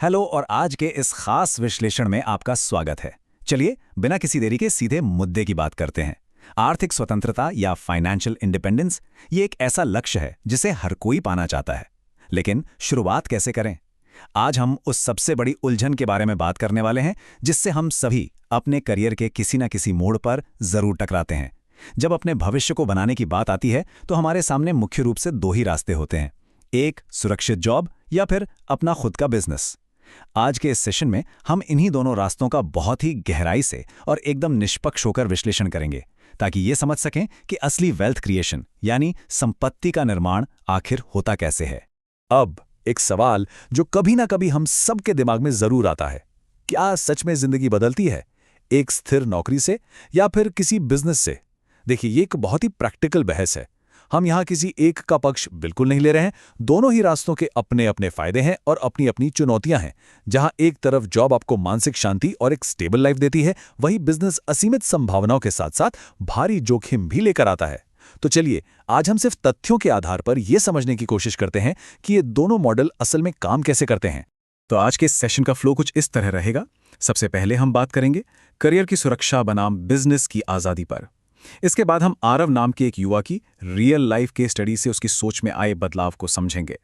Hello और आज के इस खास विश्लेषण में आपका स्वागत है। चलिए बिना किसी देरी के सीधे मुद्दे की बात करते हैं। आर्थिक स्वतंत्रता या फाइनेंशियल इंडिपेंडेंस ये एक ऐसा लक्ष्य है जिसे हर कोई पाना चाहता है, लेकिन शुरुआत कैसे करें? आज हम उस सबसे बड़ी उलझन के बारे में बात करने वाले हैं जिससे हम सभी अपने करियर के किसी न किसी मोड़ पर जरूर टकराते हैं। जब अपने भविष्य को बनाने की बात आती है तो हमारे सामने मुख्य रूप से दो ही रास्ते होते हैं, एक सुरक्षित जॉब या फिर अपना खुद का बिजनेस। आज के इस सेशन में हम इन्हीं दोनों रास्तों का बहुत ही गहराई से और एकदम निष्पक्ष होकर विश्लेषण करेंगे, ताकि ये समझ सकें कि असली वेल्थ क्रिएशन यानी संपत्ति का निर्माण आखिर होता कैसे है। अब एक सवाल जो कभी ना कभी हम सबके दिमाग में जरूर आता है, क्या सच में जिंदगी बदलती है एक स्थिर नौकरी से या फिर किसी बिजनेस से? देखिए, ये एक बहुत ही प्रैक्टिकल बहस है। हम यहाँ किसी एक का पक्ष बिल्कुल नहीं ले रहे हैं। दोनों ही रास्तों के अपने अपने फायदे हैं और अपनी अपनी चुनौतियां हैं। जहां एक तरफ जॉब आपको मानसिक शांति और एक स्टेबल लाइफ देती है, वहीं बिजनेस असीमित संभावनाओं के साथ साथ भारी जोखिम भी लेकर आता है। तो चलिए आज हम सिर्फ तथ्यों के आधार पर यह समझने की कोशिश करते हैं कि ये दोनों मॉडल असल में काम कैसे करते हैं। तो आज के सेशन का फ्लो कुछ इस तरह रहेगा। सबसे पहले हम बात करेंगे करियर की सुरक्षा बनाम बिजनेस की आज़ादी पर। इसके बाद हम आरव नाम के एक युवा की रियल लाइफ के स्टडी से उसकी सोच में आए बदलाव को समझेंगे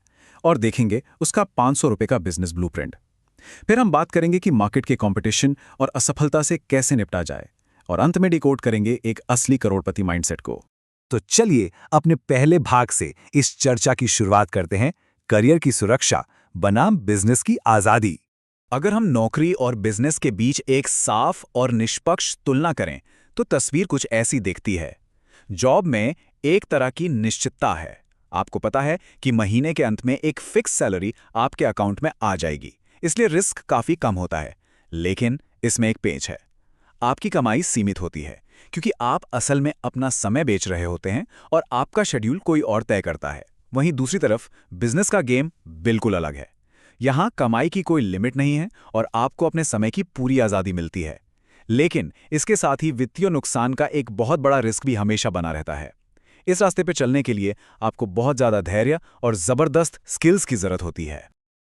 और देखेंगे उसका 500 रुपए का बिजनेस ब्लूप्रिंट। फिर हम बात करेंगे कि मार्केट के कंपटीशन और असफलता से कैसे निपटा जाए, और अंत में डिकोड करेंगे एक असली करोड़पति माइंडसेट को। तो चलिए अपने पहले भाग से इस चर्चा की शुरुआत करते हैं, करियर की सुरक्षा बनाम बिजनेस की आजादी। अगर हम नौकरी और बिजनेस के बीच एक साफ और निष्पक्ष तुलना करें तो तस्वीर कुछ ऐसी दिखती है। जॉब में एक तरह की निश्चितता है। आपको पता है कि महीने के अंत में एक फिक्स सैलरी आपके अकाउंट में आ जाएगी, इसलिए रिस्क काफी कम होता है। लेकिन इसमें एक पेंच है, आपकी कमाई सीमित होती है क्योंकि आप असल में अपना समय बेच रहे होते हैं और आपका शेड्यूल कोई और तय करता है। वहीं दूसरी तरफ बिजनेस का गेम बिल्कुल अलग है। यहां कमाई की कोई लिमिट नहीं है और आपको अपने समय की पूरी आज़ादी मिलती है, लेकिन इसके साथ ही वित्तीय नुकसान का एक बहुत बड़ा रिस्क भी हमेशा बना रहता है। इस रास्ते पर चलने के लिए आपको बहुत ज़्यादा धैर्य और ज़बरदस्त स्किल्स की ज़रूरत होती है।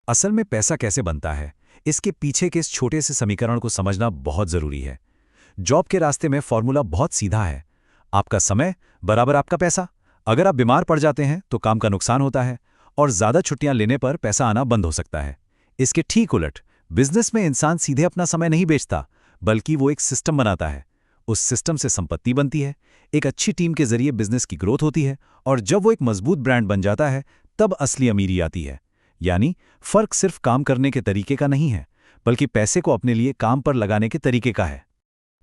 असल में पैसा कैसे बनता है, इसके पीछे के इस छोटे से समीकरण को समझना बहुत ज़रूरी है। जॉब के रास्ते में फॉर्मूला बहुत सीधा है, आपका समय बराबर आपका पैसा। अगर आप बीमार पड़ जाते हैं तो काम का नुकसान होता है और ज़्यादा छुट्टियां लेने पर पैसा आना बंद हो सकता है। इसके ठीक उलट बिजनेस में इंसान सीधे अपना समय नहीं बेचता, बल्कि वो एक सिस्टम बनाता है। उस सिस्टम से संपत्ति बनती है। एक अच्छी टीम के जरिए बिजनेस की ग्रोथ होती है और जब वो एक मजबूत ब्रांड बन जाता है तब असली अमीरी आती है। यानी फर्क सिर्फ काम करने के तरीके का नहीं है, बल्कि पैसे को अपने लिए काम पर लगाने के तरीके का है।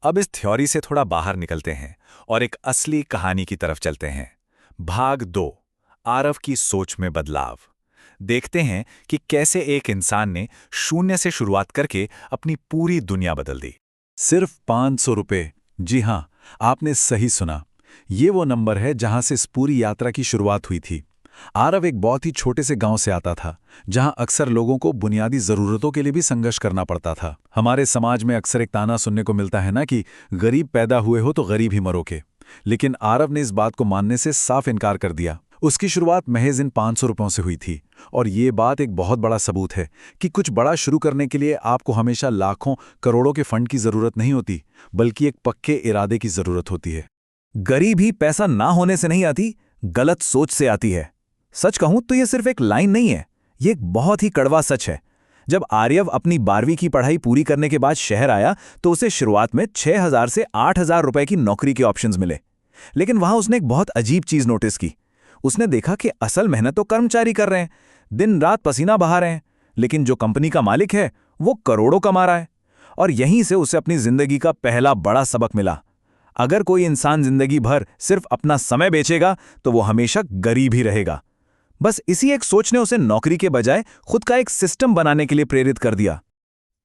अब इस थ्योरी से थोड़ा बाहर निकलते हैं और एक असली कहानी की तरफ चलते हैं। भाग 2, आरव की सोच में बदलाव। देखते हैं कि कैसे एक इंसान ने शून्य से शुरुआत करके अपनी पूरी दुनिया बदल दी। सिर्फ 500 रुपए। जी हां, आपने सही सुना। ये वो नंबर है जहां से इस पूरी यात्रा की शुरुआत हुई थी। आरव एक बहुत ही छोटे से गांव से आता था, जहां अक्सर लोगों को बुनियादी जरूरतों के लिए भी संघर्ष करना पड़ता था। हमारे समाज में अक्सर एक ताना सुनने को मिलता है ना कि गरीब पैदा हुए हो तो गरीब ही मरोगे। लेकिन आरव ने इस बात को मानने से साफ इनकार कर दिया। उसकी शुरुआत महज इन 500 रुपयों से हुई थी, और ये बात एक बहुत बड़ा सबूत है कि कुछ बड़ा शुरू करने के लिए आपको हमेशा लाखों करोड़ों के फंड की जरूरत नहीं होती, बल्कि एक पक्के इरादे की जरूरत होती है। गरीबी पैसा ना होने से नहीं आती, गलत सोच से आती है। सच कहूं तो ये सिर्फ एक लाइन नहीं है, ये एक बहुत ही कड़वा सच है। जब आर्यव अपनी 12वीं की पढ़ाई पूरी करने के बाद शहर आया तो उसे शुरुआत में 6,000 से 8,000 रुपए की नौकरी के ऑप्शंस मिले। लेकिन वहां उसने एक बहुत अजीब चीज नोटिस की। उसने देखा कि असल मेहनत तो कर्मचारी कर रहे हैं, दिन रात पसीना बहा रहे हैं, लेकिन जो कंपनी का मालिक है वो करोड़ों कमा रहा है। और यहीं से उसे अपनी जिंदगी का पहला बड़ा सबक मिला। अगर कोई इंसान जिंदगी भर सिर्फ अपना समय बेचेगा तो वो हमेशा गरीब ही रहेगा। बस इसी एक सोच ने उसे नौकरी के बजाय खुद का एक सिस्टम बनाने के लिए प्रेरित कर दिया।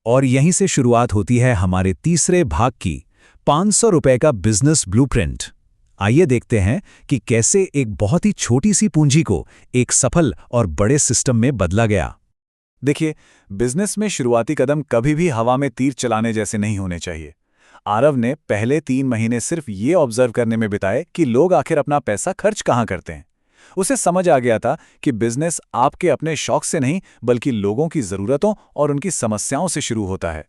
और यहीं से शुरुआत होती है हमारे तीसरे भाग की, 500 रुपए का बिजनेस ब्लूप्रिंट। आइए देखते हैं कि कैसे एक बहुत ही छोटी सी पूंजी को एक सफल और बड़े सिस्टम में बदला गया। देखिए, बिजनेस में शुरुआती कदम कभी भी हवा में तीर चलाने जैसे नहीं होने चाहिए। आरव ने पहले 3 महीने सिर्फ ये ऑब्जर्व करने में बिताए कि लोग आखिर अपना पैसा खर्च कहाँ करते हैं। उसे समझ आ गया था कि बिजनेस आपके अपने शौक से नहीं बल्कि लोगों की ज़रूरतों और उनकी समस्याओं से शुरू होता है।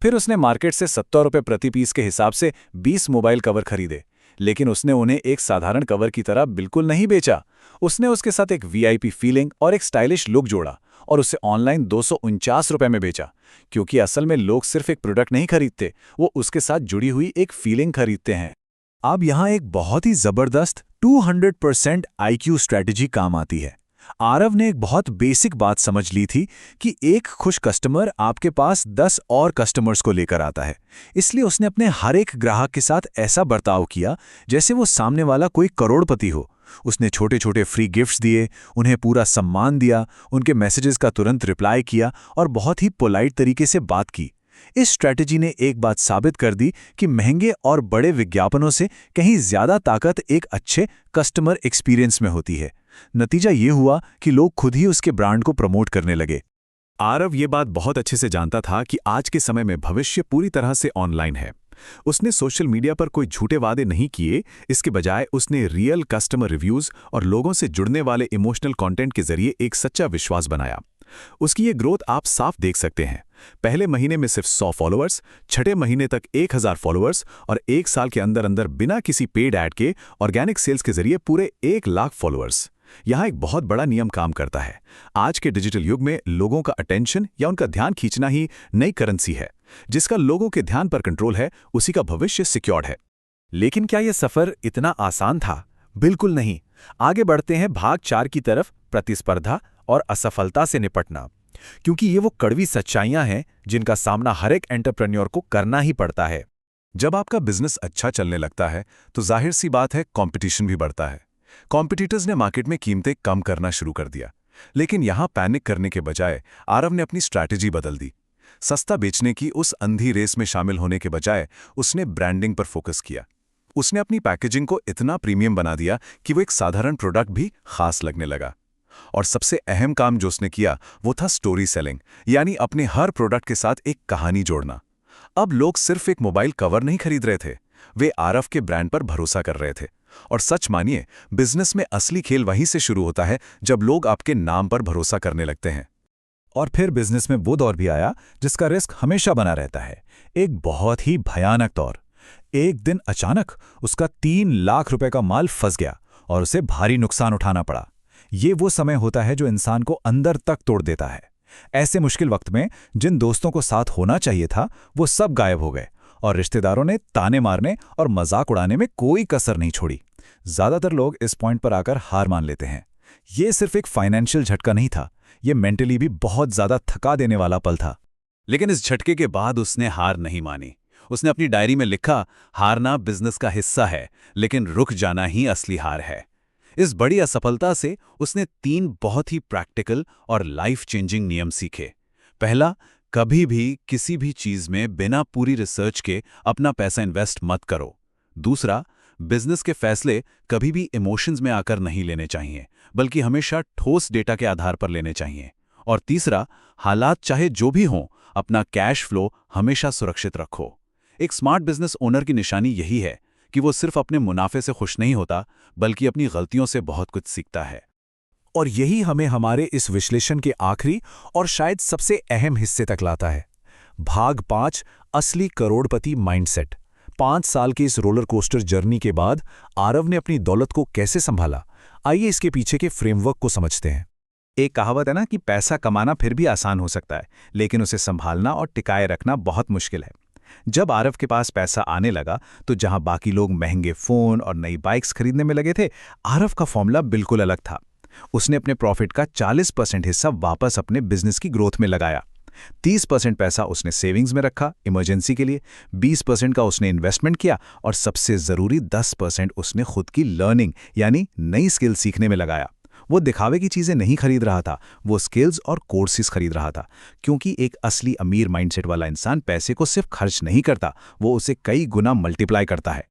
फिर उसने मार्केट से 70 रुपये प्रति पीस के हिसाब से 20 मोबाइल कवर खरीदे, लेकिन उसने उन्हें एक साधारण कवर की तरह बिल्कुल नहीं बेचा। उसने उसके साथ एक वीआईपी फीलिंग और एक स्टाइलिश लुक जोड़ा और उसे ऑनलाइन 249 रुपये में बेचा, क्योंकि असल में लोग सिर्फ एक प्रोडक्ट नहीं खरीदते, वो उसके साथ जुड़ी हुई एक फीलिंग खरीदते हैं। अब यहाँ एक बहुत ही जबरदस्त 200% आईक्यू स्ट्रैटेजी काम आती है। आरव ने एक बहुत बेसिक बात समझ ली थी कि एक खुश कस्टमर आपके पास 10 और कस्टमर्स को लेकर आता है। इसलिए उसने अपने हर एक ग्राहक के साथ ऐसा बर्ताव किया जैसे वो सामने वाला कोई करोड़पति हो। उसने छोटे छोटे फ्री गिफ्ट्स दिए, उन्हें पूरा सम्मान दिया, उनके मैसेजेस का तुरंत रिप्लाई किया और बहुत ही पोलाइट तरीके से बात की। इस स्ट्रैटेजी ने एक बात साबित कर दी कि महंगे और बड़े विज्ञापनों से कहीं ज्यादा ताकत एक अच्छे कस्टमर एक्सपीरियंस में होती है। नतीजा ये हुआ कि लोग खुद ही उसके ब्रांड को प्रमोट करने लगे। आरव ये बात बहुत अच्छे से जानता था कि आज के समय में भविष्य पूरी तरह से ऑनलाइन है। उसने सोशल मीडिया पर कोई झूठे वादे नहीं किए, इसके बजाय उसने रियल कस्टमर रिव्यूज और लोगों से जुड़ने वाले इमोशनल कंटेंट के जरिए एक सच्चा विश्वास बनाया। उसकी ये ग्रोथ आप साफ देख सकते हैं। पहले महीने में सिर्फ 100 फॉलोअर्स, छठे महीने तक 1000 फॉलोअर्स और 1 साल के अंदर अंदर बिना किसी पेड ऐड के ऑर्गेनिक सेल्स के जरिए पूरे 1 लाख फॉलोअर्स। यहाँ एक बहुत बड़ा नियम काम करता है। आज के डिजिटल युग में लोगों का अटेंशन या उनका ध्यान खींचना ही नई करेंसी है। जिसका लोगों के ध्यान पर कंट्रोल है, उसी का भविष्य सिक्योर्ड है। लेकिन क्या यह सफर इतना आसान था? बिल्कुल नहीं। आगे बढ़ते हैं भाग 4 की तरफ, प्रतिस्पर्धा और असफलता से निपटना। क्योंकि ये वो कड़वी सच्चाइयां हैं जिनका सामना हर एक एंटरप्रेन्योर को करना ही पड़ता है। जब आपका बिजनेस अच्छा चलने लगता है तो जाहिर सी बात है कंपटीशन भी बढ़ता है। कॉम्पिटिटर्स ने मार्केट में कीमतें कम करना शुरू कर दिया। लेकिन यहां पैनिक करने के बजाय आरव ने अपनी स्ट्रैटेजी बदल दी। सस्ता बेचने की उस अंधी रेस में शामिल होने के बजाय उसने ब्रांडिंग पर फोकस किया। उसने अपनी पैकेजिंग को इतना प्रीमियम बना दिया कि वो एक साधारण प्रोडक्ट भी खास लगने लगा। और सबसे अहम काम जो उसने किया वो था स्टोरी सेलिंग, यानी अपने हर प्रोडक्ट के साथ एक कहानी जोड़ना। अब लोग सिर्फ एक मोबाइल कवर नहीं खरीद रहे थे, वे आरव के ब्रांड पर भरोसा कर रहे थे। और सच मानिए, बिजनेस में असली खेल वहीं से शुरू होता है जब लोग आपके नाम पर भरोसा करने लगते हैं। और फिर बिजनेस में वो दौर भी आया जिसका रिस्क हमेशा बना रहता है, एक बहुत ही भयानक दौर। एक दिन अचानक उसका 3 लाख रुपए का माल फंस गया और उसे भारी नुकसान उठाना पड़ा। ये वो समय होता है जो इंसान को अंदर तक तोड़ देता है। ऐसे मुश्किल वक्त में जिन दोस्तों को साथ होना चाहिए था वो सब गायब हो गए और रिश्तेदारों ने ताने मारने और मजाक उड़ाने में कोई कसर नहीं छोड़ी। ज्यादातर लोग इस पॉइंट पर आकर हार मान लेते हैं। ये सिर्फ एक फाइनेंशियल झटका नहीं था, ये मेंटली भी बहुत ज्यादा थका देने वाला पल था। लेकिन इस झटके के बाद उसने हार नहीं मानी। उसने अपनी डायरी में लिखा, हारना बिजनेस का हिस्सा है, लेकिन रुक जाना ही असली हार है। इस बड़ी असफलता से उसने 3 बहुत ही प्रैक्टिकल और लाइफ चेंजिंग नियम सीखे। पहला, कभी भी किसी भी चीज में बिना पूरी रिसर्च के अपना पैसा इन्वेस्ट मत करो। दूसरा, बिजनेस के फैसले कभी भी इमोशंस में आकर नहीं लेने चाहिए, बल्कि हमेशा ठोस डेटा के आधार पर लेने चाहिए। और तीसरा, हालात चाहे जो भी हों, अपना कैश फ्लो हमेशा सुरक्षित रखो। एक स्मार्ट बिजनेस ओनर की निशानी यही है कि वो सिर्फ अपने मुनाफे से खुश नहीं होता, बल्कि अपनी गलतियों से बहुत कुछ सीखता है। और यही हमें हमारे इस विश्लेषण के आखिरी और शायद सबसे अहम हिस्से तक लाता है। भाग 5, असली करोड़पति माइंडसेट। 5 साल की इस रोलर कोस्टर जर्नी के बाद आरव ने अपनी दौलत को कैसे संभाला, आइए इसके पीछे के फ्रेमवर्क को समझते हैं। एक कहावत है ना कि पैसा कमाना फिर भी आसान हो सकता है, लेकिन उसे संभालना और टिकाए रखना बहुत मुश्किल है। जब आरव के पास पैसा आने लगा तो जहां बाकी लोग महंगे फोन और नई बाइक्स खरीदने में लगे थे, आरव का फॉर्मूला बिल्कुल अलग था। उसने अपने प्रॉफिट का 40% हिस्सा वापस अपने बिजनेस की ग्रोथ में लगाया। 30% पैसा उसने सेविंग्स में रखा इमरजेंसी के लिए, 20% का उसने इन्वेस्टमेंट किया और सबसे ज़रूरी 10% उसने खुद की लर्निंग यानी नई स्किल सीखने में लगाया। वो दिखावे की चीज़ें नहीं खरीद रहा था, वो स्किल्स और कोर्सेज खरीद रहा था, क्योंकि एक असली अमीर माइंडसेट वाला इंसान पैसे को सिर्फ खर्च नहीं करता, वो उसे कई गुना मल्टीप्लाई करता है।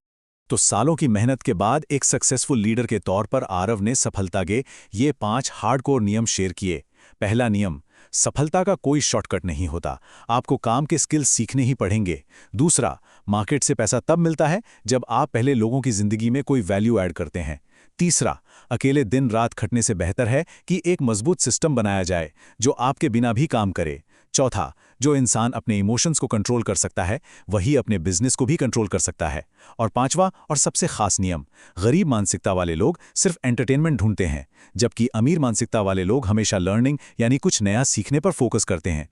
तो सालों की मेहनत के बाद एक सक्सेसफुल लीडर के तौर पर आरव ने सफलता के ये 5 हार्डकोर नियम शेयर किए। पहला नियम, सफलता का कोई शॉर्टकट नहीं होता, आपको काम के स्किल्स सीखने ही पड़ेंगे। दूसरा, मार्केट से पैसा तब मिलता है जब आप पहले लोगों की जिंदगी में कोई वैल्यू ऐड करते हैं। तीसरा, अकेले दिन रात खटने से बेहतर है कि एक मजबूत सिस्टम बनाया जाए जो आपके बिना भी काम करे। चौथा, जो इंसान अपने इमोशंस को कंट्रोल कर सकता है वही अपने बिजनेस को भी कंट्रोल कर सकता है। और पांचवा और सबसे खास नियम, गरीब मानसिकता वाले लोग सिर्फ एंटरटेनमेंट ढूंढते हैं, जबकि अमीर मानसिकता वाले लोग हमेशा लर्निंग यानी कुछ नया सीखने पर फोकस करते हैं।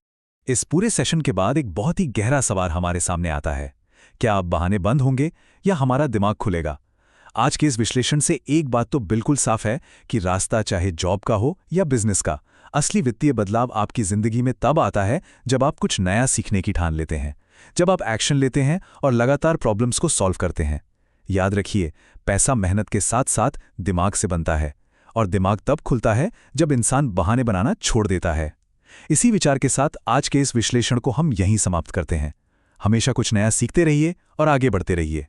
इस पूरे सेशन के बाद एक बहुत ही गहरा सवाल हमारे सामने आता है, क्या अब बहाने बंद होंगे या हमारा दिमाग खुलेगा? आज के इस विश्लेषण से एक बात तो बिल्कुल साफ है कि रास्ता चाहे जॉब का हो या बिजनेस का, असली वित्तीय बदलाव आपकी जिंदगी में तब आता है जब आप कुछ नया सीखने की ठान लेते हैं, जब आप एक्शन लेते हैं और लगातार प्रॉब्लम्स को सॉल्व करते हैं। याद रखिए, पैसा मेहनत के साथ साथ दिमाग से बनता है, और दिमाग तब खुलता है जब इंसान बहाने बनाना छोड़ देता है। इसी विचार के साथ आज के इस विश्लेषण को हम यहीं समाप्त करते हैं। हमेशा कुछ नया सीखते रहिए और आगे बढ़ते रहिए।